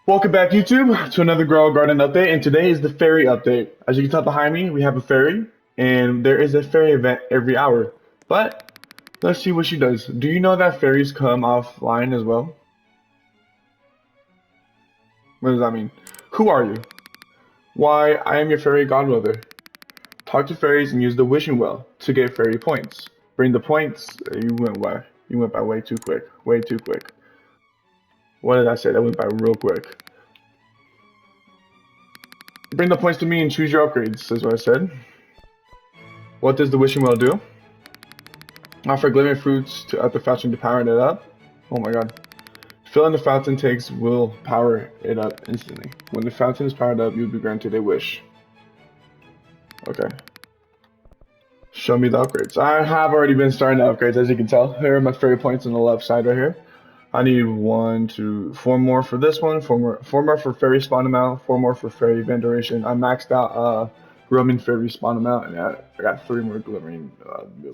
Welcome back, YouTube, to another Grow Garden update, and today is the fairy update. As you can tell behind me, we have a fairy, and there is a fairy event every hour. But let's see what she does. Do you know that fairies come offline as well? What does that mean? Who are you? Why, I am your fairy godmother. Talk to fairies and use the wishing well to get fairy points. Bring the points. You went by way too quick. Way too quick. What did I say? That went by real quick. Bring the points to me and choose your upgrades, is what I said. What does the wishing well do? Offer glimmering fruits at the fountain to power it up. Oh my god. Filling the fountain takes will power it up instantly. When the fountain is powered up, you'll be granted a wish. Okay. Show me the upgrades. I have already been starting the upgrades, as you can tell. Here are my fairy points on the left side right here. I need 4 more for this one, 4 more for fairy spawn amount, 4 more for fairy event duration. I maxed out Roman fairy spawn amount, and I got 3 more glimmering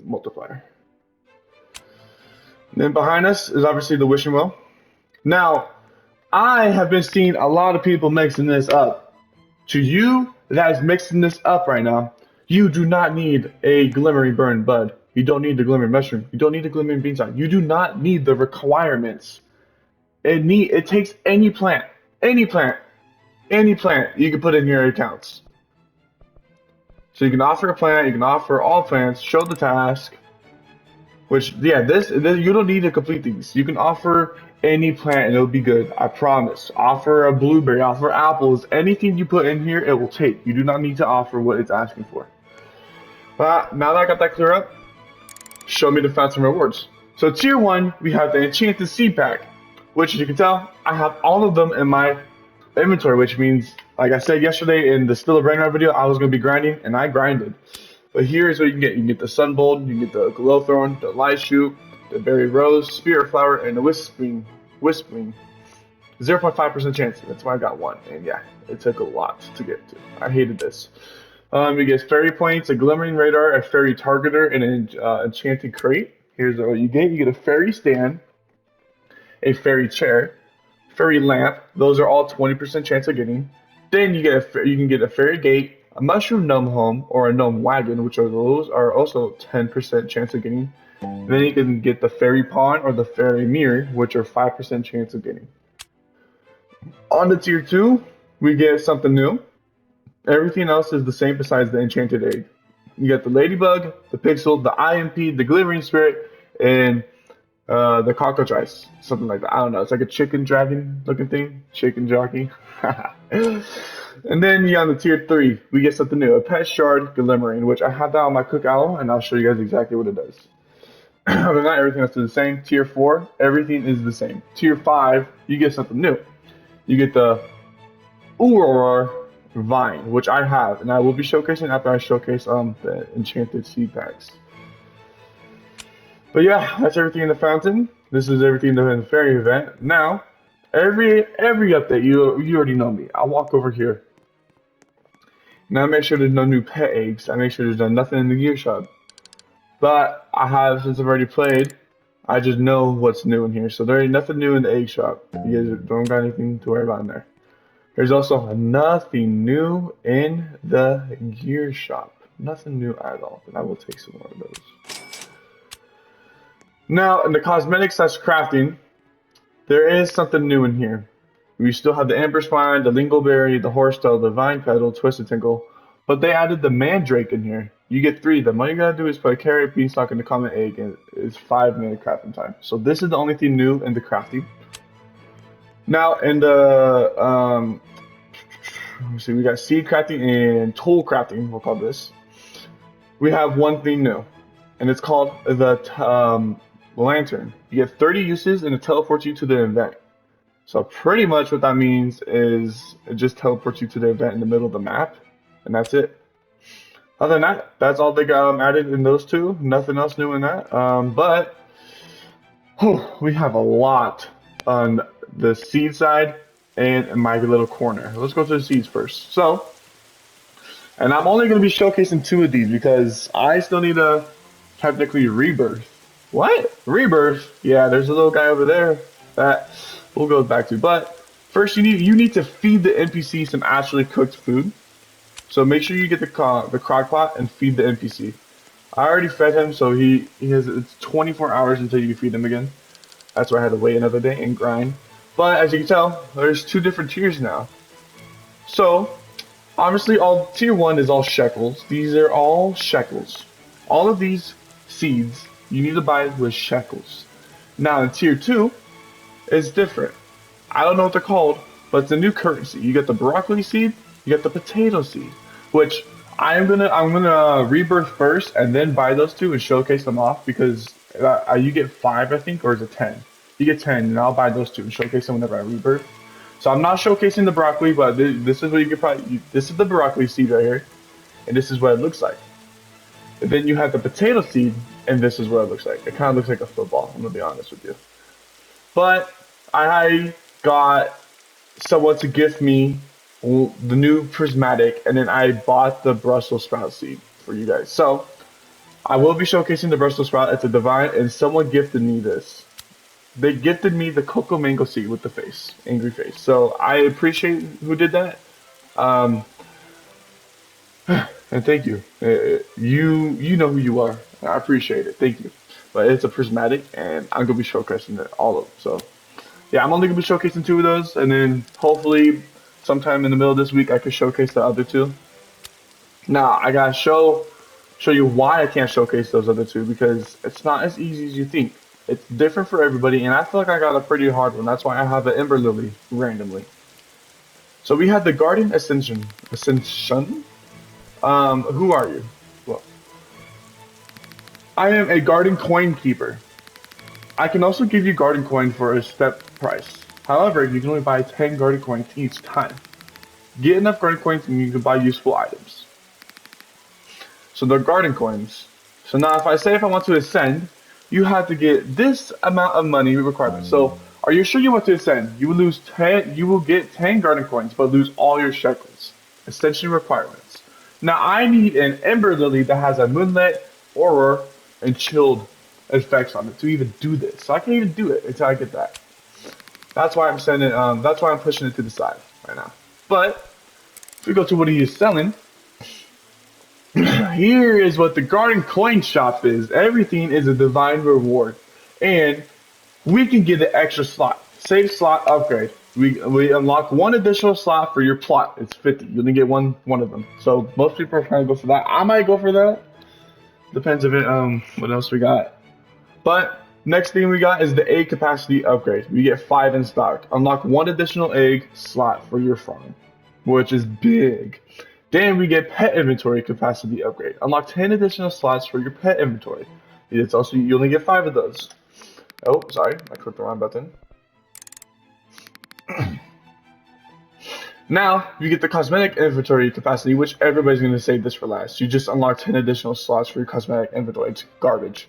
multiplier. And then behind us is obviously the wishing well. Now, I have been seeing a lot of people mixing this up. To you that is mixing this up right now, you do not need a glimmering burn bud. You don't need the glimmering mushroom. You don't need the glimmering beanstalk. You do not need the requirements. It takes any plant you can put in your accounts. So you can offer a plant, you can offer all plants, show the task. Which, yeah, this you don't need to complete these. You can offer any plant and it'll be good. I promise. Offer a blueberry, offer apples, anything you put in here, it will take. You do not need to offer what it's asking for. But now that I got that clear up, show me the fountain rewards. So tier 1, we have the enchanted seed pack, which as you can tell, I have all of them in my inventory, which means, like I said yesterday in the Still a Brain Rot video, I was going to be grinding, and I grinded. But here's what you can get. You can get the Sunbolt, you can get the Glowthorn, the Light Shoot, the Berry Rose, Spirit Flower, and the Whispering. 0.5% chance. That's why I got 1. And yeah, it took a lot to get to. I hated this. You get fairy points, a glimmering radar, a fairy targeter, and an enchanted crate. Here's what you get. You get a fairy stand, a fairy chair, fairy lamp. Those are all 20% chance of getting. Then you can get a fairy gate, a mushroom gnome home, or a gnome wagon, which are also 10% chance of getting. Then you can get the fairy pond or the fairy mirror, which are 5% chance of getting. On to tier 2, we get something new. Everything else is the same besides the enchanted egg. You got the ladybug, the pixel, the IMP, the glimmering spirit, and the cockroach ice. Something like that. I don't know. It's like a chicken dragon looking thing. Chicken jockey. And then on the tier 3, we get something new. A pet shard glimmering, which I have that on my cook owl, and I'll show you guys exactly what it does. Other than that, everything else is the same. Tier 4, everything is the same. Tier 5, you get something new. You get the Aurora Vine, which I have, and I will be showcasing after I showcase the enchanted seed packs. But yeah, that's everything in the fountain. This is everything in the fairy event. Now, every update, you already know me. I'll walk over here. Now make sure there's no new pet eggs. I make sure there's nothing in the gear shop. But I have, since I've already played, I just know what's new in here. So there ain't nothing new in the egg shop. You guys don't got anything to worry about in there. There's also nothing new in the gear shop. Nothing new at all. But I will take some more of those. Now, in the cosmetics / crafting, there is something new in here. We still have the Amber Spine, the Lingleberry, the Horsetail, the Vine Petal, Twisted Tinkle, but they added the Mandrake in here. You get 3 of them. All you gotta do is put a carrot, beanstalk, and a common egg, and it's 5 minute crafting time. So this is the only thing new in the crafting. Now, in the let's see, we got seed crafting and tool crafting. We'll call this. We have one thing new, and it's called the lantern. You get 30 uses, and it teleports you to the event. So pretty much what that means is it just teleports you to the event in the middle of the map, and that's it. Other than that, that's all they got added in those 2. Nothing else new in that. But we have a lot on the seed side and in my little corner. Let's go to the seeds first. So, and I'm only going to be showcasing 2 of these because I still need to technically rebirth. What? Rebirth? Yeah, there's a little guy over there that we'll go back to. But First, you need to feed the NPC some actually cooked food. So make sure you get the crock pot and feed the NPC. I already fed him, so he has it's 24 hours until you feed him again. That's why I had to wait another day and grind. But as you can tell, there's two different tiers now. So obviously, all tier one is all shekels. These are all shekels. All of these seeds you need to buy with shekels. Now in tier two, it's different. I don't know what they're called, but it's a new currency. You get the broccoli seed, you get the potato seed, which I'm gonna rebirth first and then buy those two and showcase them off because you get 5 I think, or is it 10? You get 10 and I'll buy those two and showcase them whenever I rebirth. So I'm not showcasing the broccoli, but this is what you can probably. This is the broccoli seed right here, and this is what it looks like. And then you have the potato seed, and this is what it looks like. It kind of looks like a football. I'm gonna be honest with you. But I got someone to gift me the new prismatic, and then I bought the Brussels sprout seed for you guys. So I will be showcasing the Brussels sprout. It's a divine, and someone gifted me this. They gifted me the cocoa mango seed with the face, angry face. So I appreciate who did that. Um, and thank you. You know who you are. I appreciate it. Thank you. But it's a prismatic, and I'm gonna be showcasing it, all of them. So yeah, I'm only gonna be showcasing 2 of those, and then hopefully sometime in the middle of this week I can showcase the other 2. Now I gotta show you why I can't showcase those other 2 because it's not as easy as you think. It's different for everybody, and I feel like I got a pretty hard one. That's why I have the Ember Lily randomly. So we had the Guardian Ascension. Ascension? Who are you? Well, I am a Garden Coin Keeper. I can also give you Garden Coin for a step price. However, you can only buy 10 Garden Coins each time. Get enough Garden Coins and you can buy useful items. So they're Garden Coins. So now if I want to ascend, you have to get this amount of money requirement. So are you sure you want to ascend? You will lose 10, you will get 10 Garden Coins, but lose all your shekels. Ascension requirements. Now I need an Ember Lily that has a Moonlit, Aurora, and Chilled effects on it to even do this. So I can't even do it until I get that. That's why I'm sending. That's why I'm pushing it to the side right now. But if we go to what he is selling, here is what the Garden Coin Shop is. Everything is a divine reward, and we can get an extra slot. Save slot upgrade. We unlock 1 additional slot for your plot. It's 50. You only get one of them. So most people are trying to go for that. I might go for that. Depends if it what else we got. But next thing we got is the egg capacity upgrade. We get 5 in stock. Unlock 1 additional egg slot for your farm, which is big. Then we get pet inventory capacity upgrade. Unlock 10 additional slots for your pet inventory. It's also you only get 5 of those. Oh, sorry, I clicked the wrong button. Now you get the cosmetic inventory capacity, which everybody's gonna save this for last. You just unlock 10 additional slots for your cosmetic inventory. It's garbage.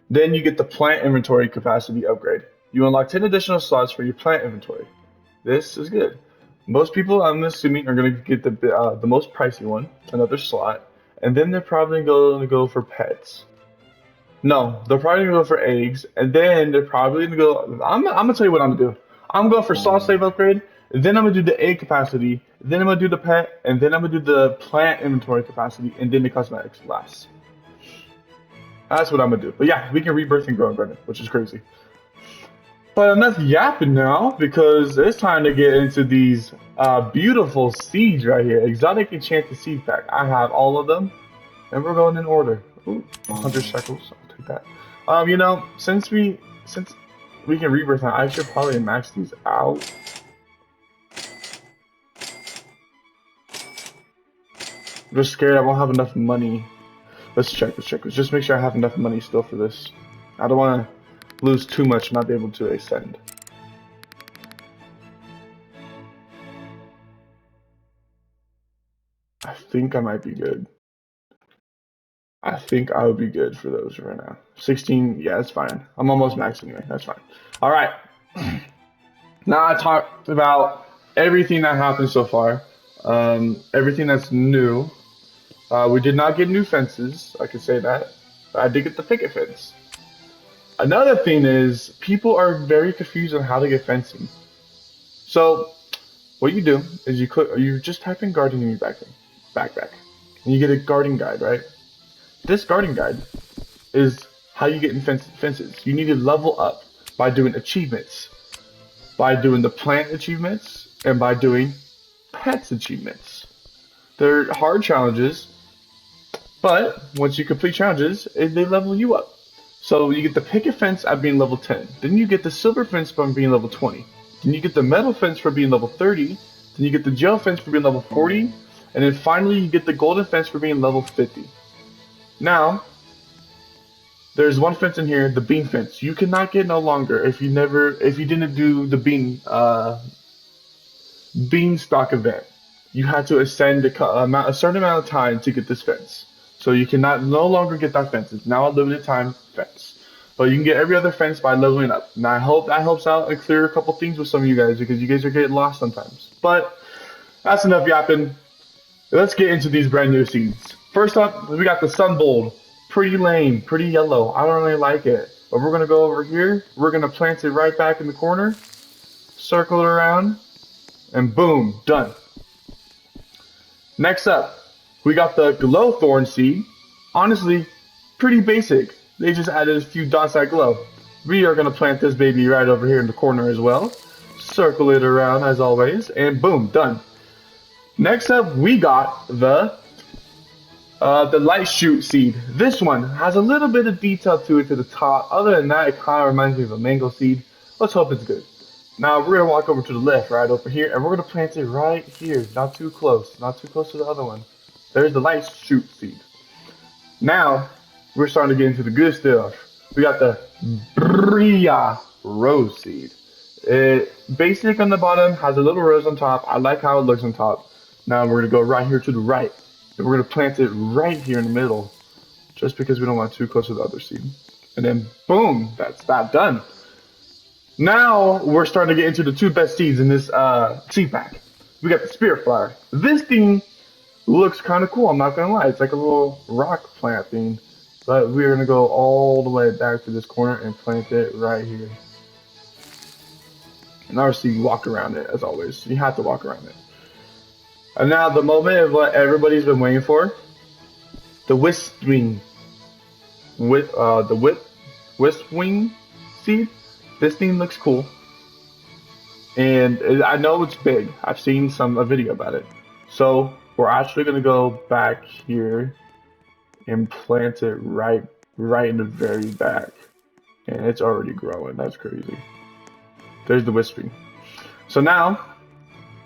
Then you get the plant inventory capacity upgrade. You unlock 10 additional slots for your plant inventory. This is good. Most people, I'm assuming, are going to get the most pricey one, another slot, and then they're probably going to go for pets. No, they're probably going to go for eggs, and then they're probably going to go. I'm going to tell you what I'm going to do. I'm going for slot save upgrade, and then I'm going to do the egg capacity, then I'm going to do the pet, and then I'm going to do the plant inventory capacity, and then the cosmetics last. That's what I'm gonna do. But yeah, we can rebirth and grow and garden, which is crazy. But enough yapping now, because it's time to get into these beautiful seeds right here. Exotic enchanted seed pack. I have all of them, and we're going in order. Ooh, 100 shekels. I'll take that. You know, since we can rebirth now, I should probably max these out. I'm just scared I won't have enough money. Let's check. Let's just make sure I have enough money still for this. I don't want to lose too much and not be able to ascend. I think I might be good. I think I would be good for those right now. 16, yeah, that's fine. I'm almost max anyway. That's fine. All right. Now I talked about everything that happened so far. Everything that's new. We did not get new fences, I can say that. But I did get the picket fence. Another thing is, people are very confused on how to get fencing. So, what you do is you just type in garden in your backpack, and you get a garden guide, right? This garden guide is how you get in fences. You need to level up by doing achievements, by doing the plant achievements, and by doing pets achievements. They're hard challenges, but once you complete challenges, they level you up. So you get the picket fence at being level 10. Then you get the silver fence from being level 20. Then you get the metal fence for being level 30. Then you get the gel fence for being level 40. And then finally you get the golden fence for being level 50. Now, there's one fence in here, the bean fence. You cannot get no longer if you didn't do the beanstalk event. You had to ascend a certain amount of time to get this fence. So you cannot no longer get that fence. It's now a limited time fence. But you can get every other fence by leveling up. And I hope that helps out and clear a couple things with some of you guys because you guys are getting lost sometimes. But that's enough yapping. Let's get into these brand new seeds. First up, we got the Sunbold. Pretty lame, pretty yellow. I don't really like it. But we're gonna go over here. We're gonna plant it right back in the corner. Circle it around. And boom, done. Next up, we got the Glowthorn seed. Honestly, pretty basic. They just added a few dots that glow. We are going to plant this baby right over here in the corner as well. Circle it around as always, and boom, done. Next up, we got the light shoot seed. This one has a little bit of detail to it to the top. Other than that, it kind of reminds me of a mango seed. Let's hope it's good. Now we're gonna walk over to the left, right over here, and we're gonna plant it right here. Not too close to the other one. There's the light shoot seed. Now we're starting to get into the good stuff. We got the Bria rose seed. It basic on the bottom, has a little rose on top. I like how it looks on top. Now we're gonna go right here to the right, and we're gonna plant it right here in the middle, just because we don't want too close to the other seed. And then boom, that's that done. Now we're starting to get into the two best seeds in this seed pack. We got the Spirit Flower. This thing looks kind of cool, I'm not gonna lie. It's like a little rock plant thing. But we're gonna go all the way back to this corner and plant it right here. And obviously you walk around it as always. You have to walk around it. And now the moment of what everybody's been waiting for. The Wisp-Wing. Wisp-Wing seed. This thing looks cool, and I know it's big. I've seen a video about it. So we're actually gonna go back here and plant it right in the very back, and it's already growing. That's crazy. There's the Wisping. So now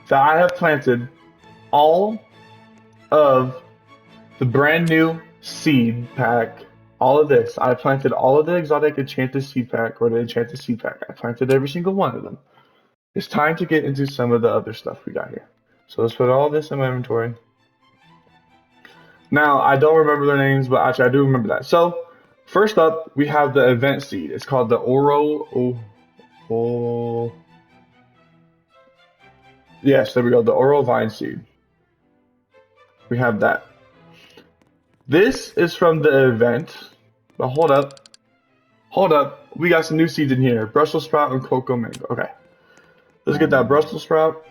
that I have planted all of the brand new seed pack. All of this. I planted all of the exotic enchanted seed pack, or the enchanted seed pack. I planted every single one of them. It's time to get into some of the other stuff we got here. So let's put all this in my inventory. Now, I don't remember their names, but actually I do remember that. So, first up, we have the event seed. It's called the Yes, there we go. The Oro Vine seed. We have that. This is from the event, but hold up, we got some new seeds in here, Brussels sprout and cocoa mango. Okay, let's get that Brussels sprout.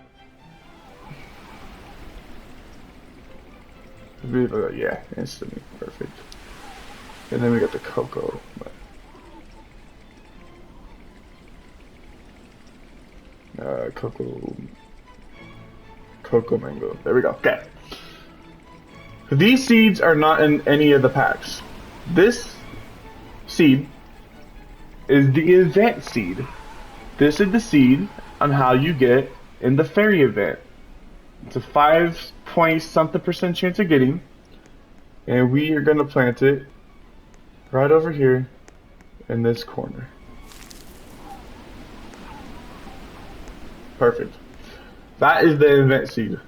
Yeah, instantly, perfect. And then we got the cocoa. Cocoa mango, there we go, okay. These seeds are not in any of the packs. This seed is the event seed. This is the seed on how you get in the fairy event. It's a 5-point-something% chance of getting. And we are going to plant it right over here in this corner. Perfect. That is the event seed.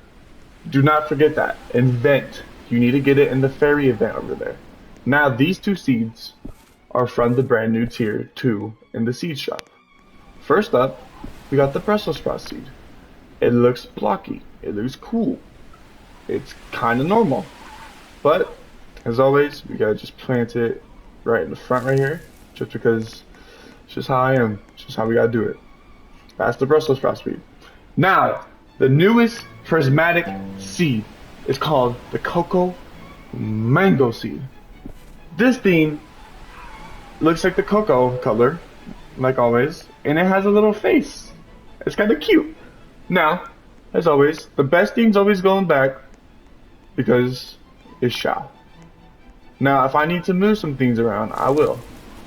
Do not forget that. Event. You need to get it in the fairy event over there. Now these two seeds are from the brand new tier 2 in the seed shop. First up, we got the Brussels sprout seed. It looks blocky. It looks cool. It's kind of normal. But as always, we gotta just plant it right in the front right here. Just because it's just how I am. It's just how we gotta do it. That's the Brussels sprout seed. Now, The newest prismatic seed is called the cocoa mango seed. This thing looks like the cocoa color, like always, and it has a little face. It's kind of cute. Now, as always, the best thing's always going back because it shall. Now, if I need to move some things around, I will.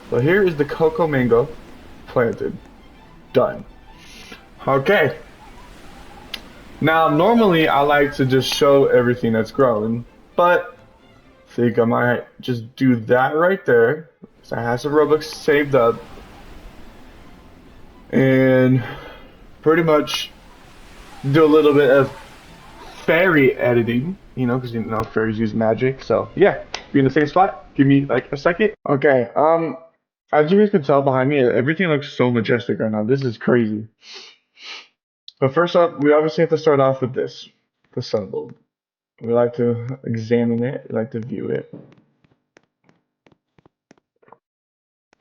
But here is the cocoa mango planted. Done. Okay. Now, normally I like to just show everything that's growing, but I think I might just do that right there. So I have some Robux saved up, and pretty much do a little bit of fairy editing, you know, because you know fairies use magic. So yeah, be in the same spot. Give me like a second. Okay. As you guys can tell behind me, everything looks so majestic right now. This is crazy. But first up, we obviously have to start off with this, the sun bulb. We like to examine it. We like to view it.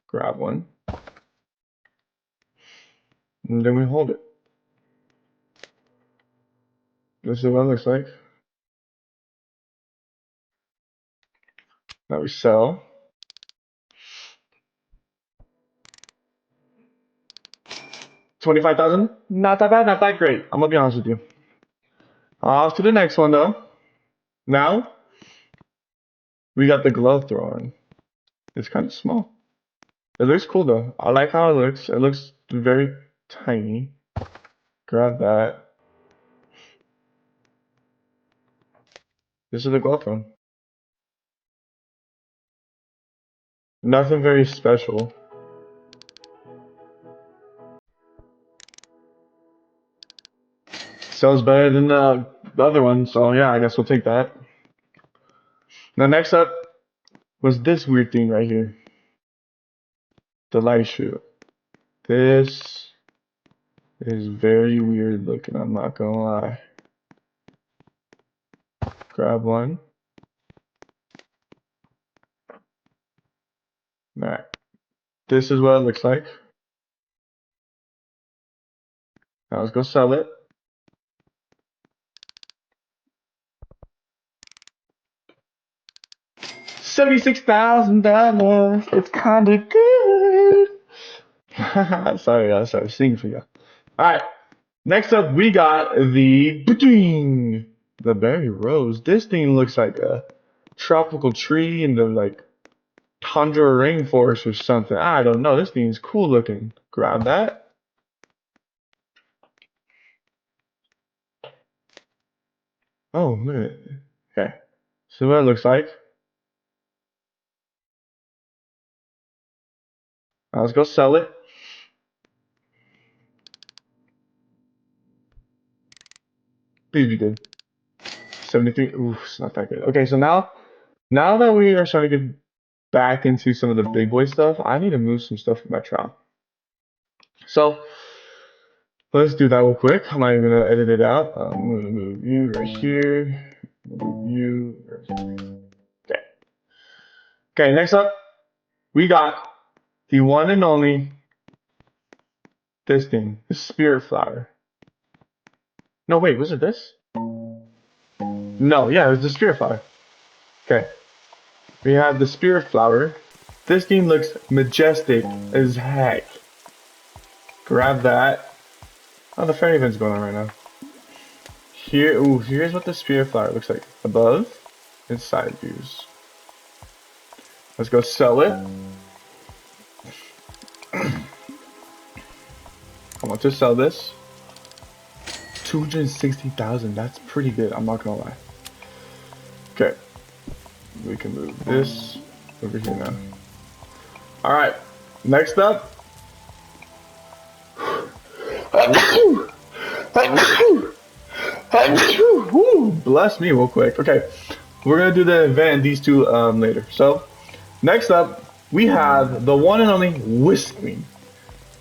Grab one, and then we hold it. This is what it looks like. Now we sell. 25,000? Not that bad, not that great. I'm gonna be honest with you. Off to the next one though. Now, we got the glove thrower. It's kind of small. It looks cool though. I like how it looks. It looks very tiny. Grab that. This is the glove thrower. Nothing very special. Sells better than the other one, so yeah, I guess we'll take that. Now next up was this weird thing right here. The light shoe. This is very weird looking, I'm not gonna lie. Grab one. Alright. This is what it looks like. Now let's go sell it. $76,000. It's kinda good. Sorry, I started singing for you. Alright. Next up, we got the berry rose. This thing looks like a tropical tree in the like tundra rainforest or something. I don't know. This thing's cool looking. Grab that. Oh, look at it. Okay. So what it looks like. Now let's go sell it. Please be good. 73. Ooh, it's not that good. Okay, so now that we are starting to get back into some of the big boy stuff, I need to move some stuff from my trial. So let's do that real quick. I'm not even gonna edit it out. I'm gonna move you right here. Move you right here. Okay. Okay, next up, we got the one and only this thing, the spirit flower. No, wait, was it this? No, yeah, it was the spirit flower. Okay. We have the spirit flower. This thing looks majestic as heck. Grab that. Oh, the fairy event's going on right now. Here, ooh, here's what the spirit flower looks like. Above and side views. Let's go sell it. I want to sell this. 260,000. That's pretty good. I'm not gonna lie. Okay, we can move this over here now. All right. Next up. Bless me real quick. Okay, we're gonna do the event these two later. So next up we have the one and only Whispering.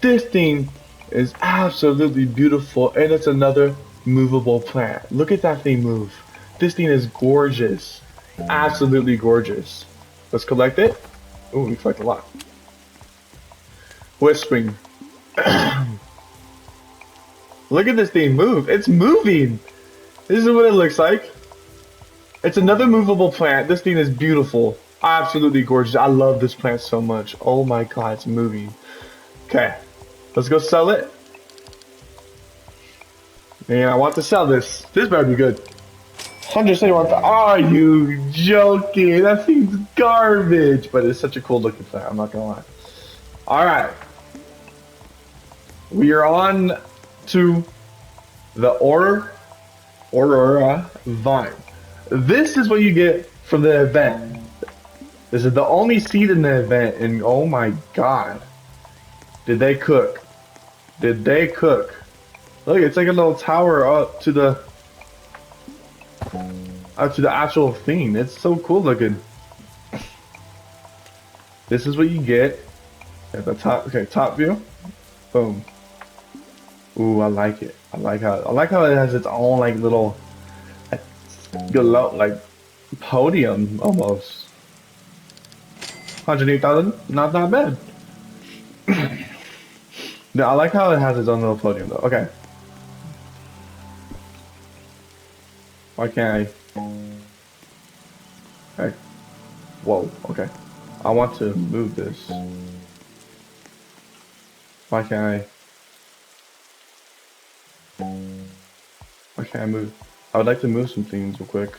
This thing is absolutely beautiful, and it's another movable plant. Look at that thing move. This thing is gorgeous, absolutely gorgeous. Let's collect it. Oh, we collect a lot. Whispering. Look at this thing move. It's moving. This is what it looks like. It's another movable plant. This thing is beautiful. Absolutely gorgeous. I love this plant so much. Oh my god, it's moving. Okay, let's go sell it. And I want to sell this. This better be good. 171. Are you joking? That thing's garbage. But it's such a cool looking plant. I'm not gonna lie. All right. We are on to the Aurora Vine. This is what you get from the event. This is the only seed in the event, and oh my god. Did they cook? Did they cook? Look, it's like a little tower up to the actual thing. It's so cool looking. This is what you get at the top. Okay, top view. Boom. Ooh, I like it. I like how it has its own like little like podium almost. 108,000, not that bad. Yeah, I like how it has its own little podium though. Okay. Why can't I? Okay. Whoa, okay. I want to move this. Why can't I? Why can't I move? I would like to move some things real quick.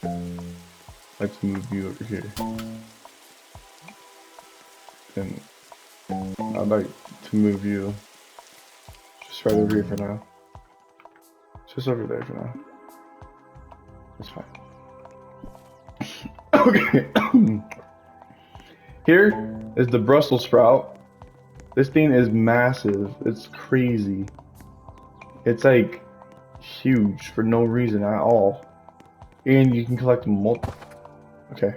I'd like to move you over here. And I'd like to move you just right over here for now. Just over there for now. That's fine. Okay. Here is the Brussels sprout. This thing is massive. It's crazy. It's like huge for no reason at all. And you can collect multiple. Okay.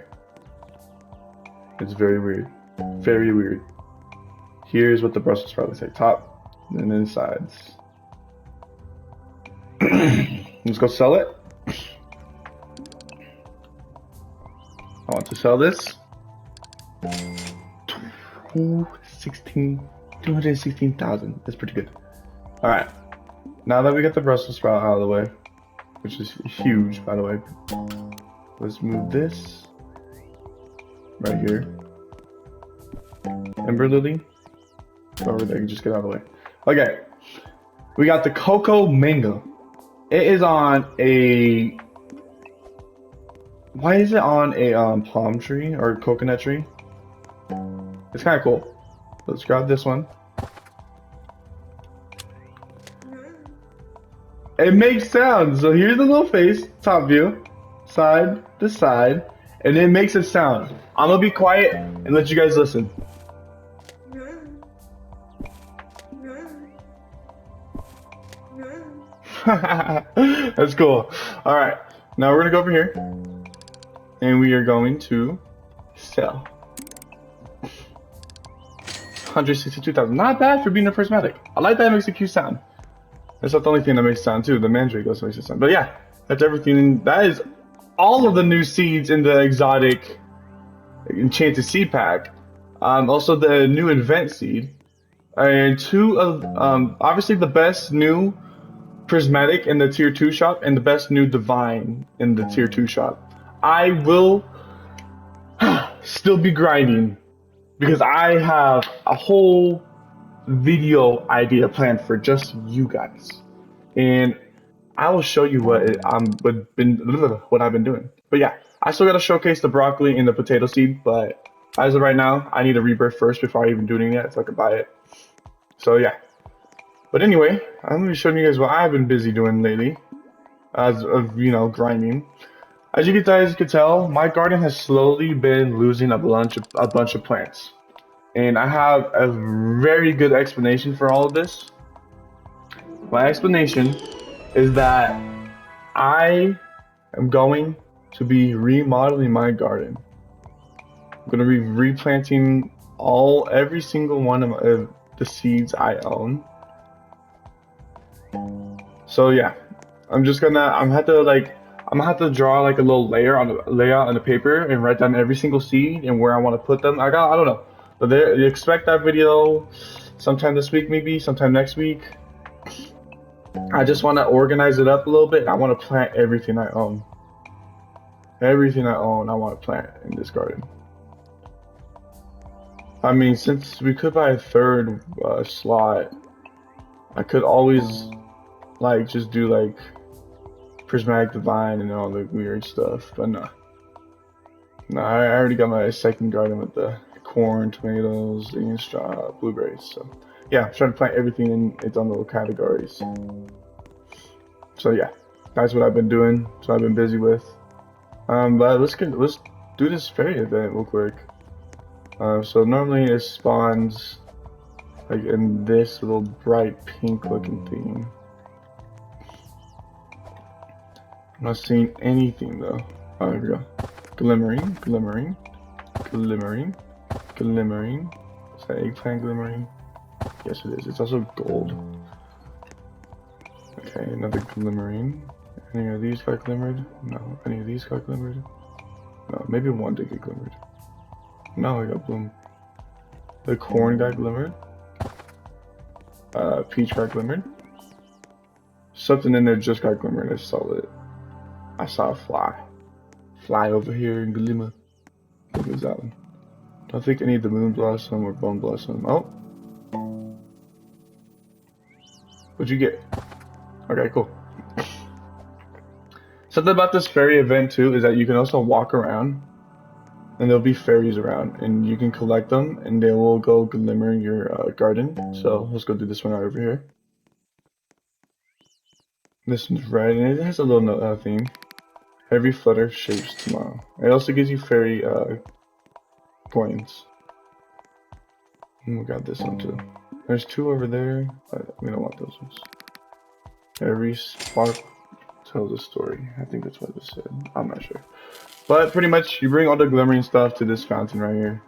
It's very weird. Very weird. Here's what the Brussels sprout looks like. Top and then sides. Let's go sell it. I want to sell this. 216,000. That's pretty good. Alright. Now that we got the Brussels sprout out of the way, which is huge by the way, let's move this right here. Ember Lily. Over there, just get out of the way. Okay. We got the Cocoa Mango. It is on a... Why is it on a palm tree or coconut tree? It's kind of cool. Let's grab this one. It makes sounds. So here's the little face, top view, side to side, and it makes a sound. I'm gonna be quiet and let you guys listen. That's cool. All right, now we're gonna go over here, and we are going to sell. 162,000. Not bad for being a prismatic. I like that it makes a cute sound. That's not the only thing that makes sound too. The mandrake also makes a sound. But yeah, that's everything. That is all of the new seeds in the exotic enchanted seed pack. Also the new event seed, and two of obviously the best new prismatic in the tier 2 shop and the best new divine in the tier 2 shop. I will still be grinding because I have a whole video idea planned for just you guys, and I will show you what I've been doing. But yeah, I still gotta showcase the broccoli and the potato seed, but as of right now, I need a rebirth first before I even do anything yet so I can buy it. So yeah. But anyway, I'm gonna be showing you guys what I've been busy doing lately, as of grinding. As you guys can tell, my garden has slowly been losing a bunch of plants, and I have a very good explanation for all of this. My explanation is that I am going to be remodeling my garden. I'm going to be replanting every single one of the seeds I own. So yeah, I'm gonna have to draw like a little layout on the paper and write down every single seed and where I want to put them. I don't know. But there, you expect that video sometime this week, maybe sometime next week. I just want to organize it up a little bit. I want to plant everything I own. Everything I own, I want to plant in this garden. I mean, since we could buy a third slot, I could always like just do like prismatic divine and all the weird stuff. But no, I already got my second garden with the corn, tomatoes, Indian straw, blueberries. So yeah, I'm trying to plant everything in its own little categories. So yeah, that's what I've been doing. So I've been busy with. But let's do this fairy event real quick. So normally it spawns like in this little bright pink looking thing. I'm not seeing anything though. Oh, here we go. Glimmering, glimmering, glimmering, glimmering. Is that eggplant glimmering? Yes, it is. It's also gold. Okay, another glimmering. Any of these got glimmered? No. Any of these got glimmered? No. Maybe one did get glimmered. No, I got bloom. The corn got glimmered. Peach got glimmered. Something in there just got glimmered. I saw it. I saw a fly. Fly over here and glimmer. I think it was that one. Don't think any of the moon blossom or bone blossom. Oh. What'd you get? Okay, cool. Something about this fairy event too is that you can also walk around and there'll be fairies around and you can collect them and they will go glimmer your garden. So let's go do this one right over here. This one's red and it has a little thing. Heavy flutter shapes tomorrow. It also gives you fairy coins. And we got this one too. There's two over there, but we don't want those ones. Every spark tells a story. I think that's what it said. I'm not sure. But pretty much, you bring all the glimmering stuff to this fountain right here.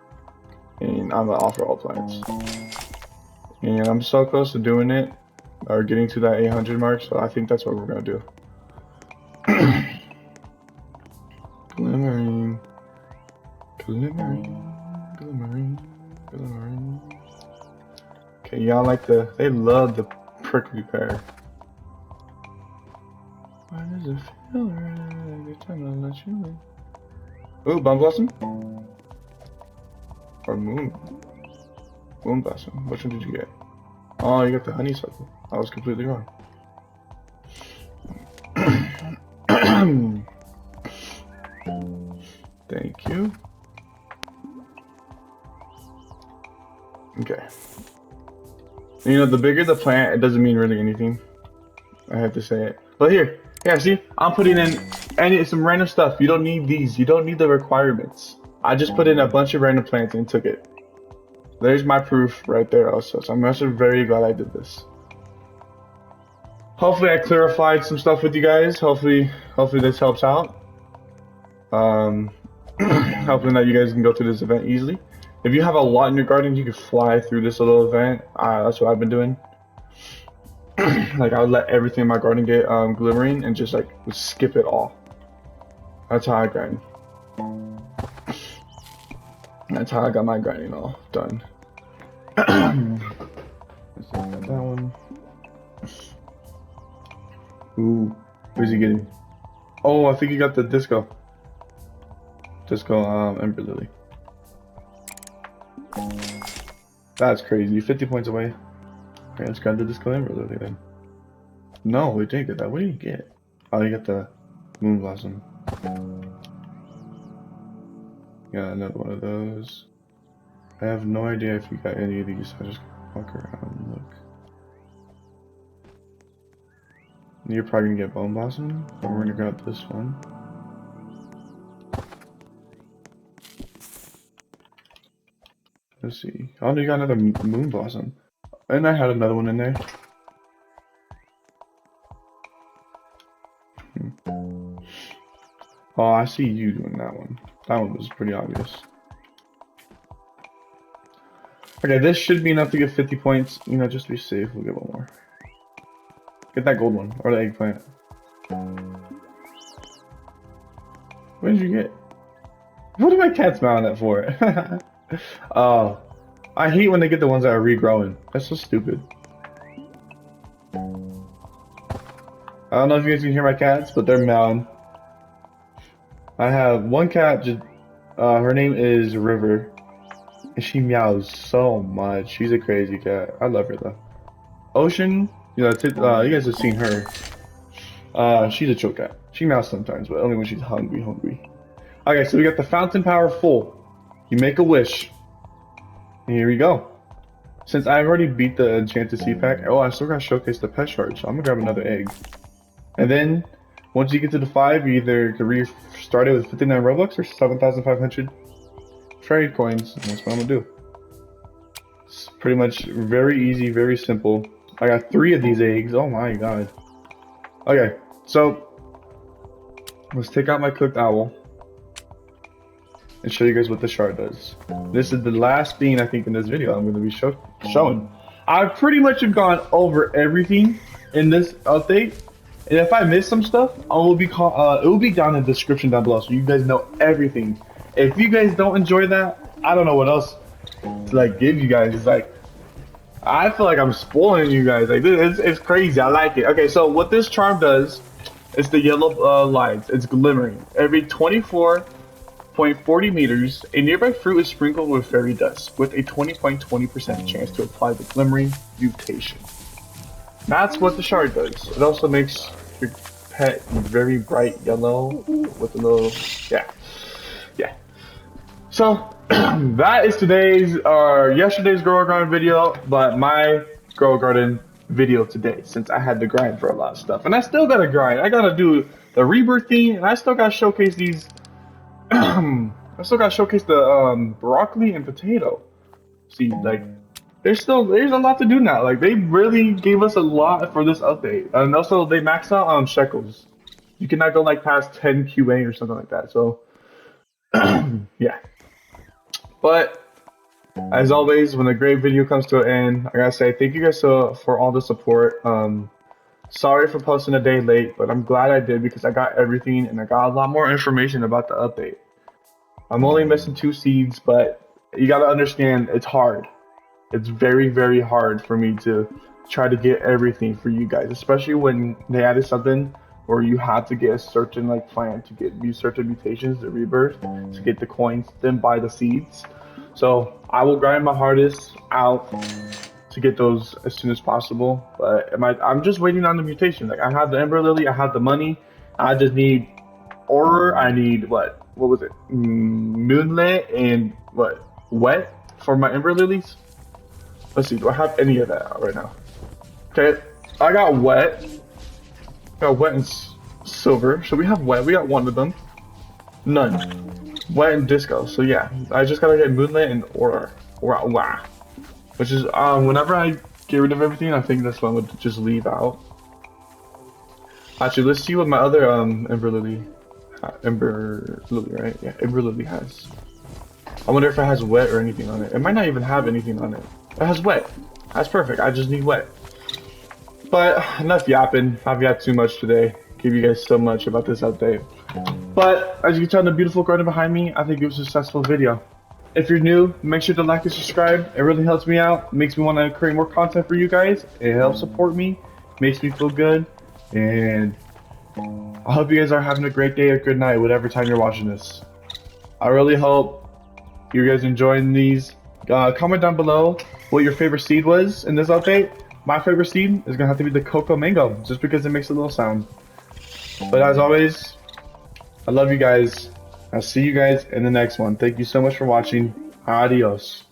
And I'm gonna offer all plants. And I'm so close to doing it, or getting to that 800 mark, so I think that's what we're gonna do. Glimmering. Glimmering. Glimmering. Glimmering. Okay, y'all like they love the prickly pear. Why does it feel right every time I let you in? Ooh, Bum Blossom? Or Moon Blossom. Which one did you get? Oh, you got the honeysuckle. I was completely wrong. Thank you. Okay. You know, the bigger the plant, it doesn't mean really anything. I have to say it. But here, see, I'm putting in some random stuff. You don't need these. You don't need the requirements. I just put in a bunch of random plants and took it. There's my proof right there also. So I'm actually very glad I did this. Hopefully I clarified some stuff with you guys. Hopefully this helps out. Hoping that you guys can go through this event easily. If you have a lot in your garden, you can fly through this little event. That's what I've been doing. Like I would let everything in my garden get glimmering and just like skip it all. That's how I grind. That's how I got my grinding all done. Let's see, got that one. Ooh, where's he getting? Oh, I think he got the disco. Ember Lily. That's crazy. 50 points away. Okay, let's grab the disco Ember Lily then. No, we didn't get that. What did you get? Oh, you got the Moon Blossom. Got another one of those. I have no idea if you got any of these. I just walk around and look. You're probably gonna get Bone Blossom, but we're gonna grab this one. Let's see. Oh, no, you got another Moon Blossom. And I had another one in there. Oh, I see you doing that one. That one was pretty obvious. Okay, this should be enough to get 50 points. You know, just to be safe, we'll get one more. Get that gold one, or the eggplant. What did you get? What did my cat smiling at for? Oh, I hate when they get the ones that are regrowing. That's so stupid. I don't know if you guys can hear my cats, but they're meowing. I have one cat, her name is River, and she meows so much. She's a crazy cat. I love her though. Ocean, you guys have seen her. She's a chill cat. She meows sometimes, but only when she's hungry. Okay, so we got the fountain power full. You make a wish. And here we go. Since I've already beat the enchanted sea pack, oh, I still gotta showcase the pet shard, so I'm gonna grab another egg. And then, once you get to the 5, you either can restart it with 59 Robux or 7,500 trade coins. And that's what I'm gonna do. It's pretty much very easy, very simple. I got 3 of these eggs. Oh my god. Okay, so let's take out my cooked owl and show you guys what the shard does. This is the last thing I think in this video I'm going to be showing. I pretty much have gone over everything in this update, and if I miss some stuff, it will be down in the description down below, so you guys know everything. If you guys don't enjoy that, I don't know what else to like give you guys. It's like I feel like I'm spoiling you guys. Like it's crazy. I like it. Okay, so what this charm does is the yellow lines. It's glimmering. Every 24.40 meters, a nearby fruit is sprinkled with fairy dust, with a 20.20% chance to apply the Glimmering Mutation. That's what the shard does. It also makes your pet very bright yellow with a little, yeah. So that is yesterday's Grow Garden video, but my Grow Garden video today, since I had to grind for a lot of stuff, and I still gotta grind. I gotta do the rebirth thing, and I still gotta showcase these. I still gotta showcase the broccoli and potato. See, like, there's a lot to do now. Like, they really gave us a lot for this update, and also they maxed out on shekels. You cannot go like past 10 QA or something like that. So, yeah. But as always, when a great video comes to an end, I gotta say thank you guys for all the support. Sorry for posting a day late, but I'm glad I did because I got everything and I got a lot more information about the update. I'm only missing 2 seeds, but you gotta understand it's hard. It's very, very hard for me to try to get everything for you guys, especially when they added something where you had to get a certain plan to get these certain mutations, the rebirth, to get the coins, then buy the seeds. So I will grind my hardest out to get those as soon as possible, but I'm just waiting on the mutation. Like, I have the Ember Lily, I have the money, I just need Auror, I need what was it? Moonlit and Wet for my Ember Lilies? Let's see, do I have any of that right now? Okay, I got Wet. Got Wet and Silver. So we have Wet, we got one of them. None. Wet and Disco. So yeah, I just gotta get Moonlit and Auror. Wow. Which is, whenever I get rid of everything, I think this one would just leave out. Actually, let's see what my other Ember Lily, right? Yeah, Ember Lily has. I wonder if it has Wet or anything on it. It might not even have anything on it. It has Wet. That's perfect. I just need Wet. But enough yapping. I've yapped too much today. Give you guys so much about this update. But as you can tell in the beautiful garden behind me, I think it was a successful video. If you're new, make sure to like and subscribe. It really helps me out. It makes me want to create more content for you guys. It helps support me. Makes me feel good. And I hope you guys are having a great day or good night, whatever time you're watching this. I really hope you guys enjoying these. Comment down below what your favorite seed was in this update. My favorite seed is gonna have to be the Cocoa Mango, just because it makes a little sound. But as always, I love you guys. I'll see you guys in the next one. Thank you so much for watching. Adios.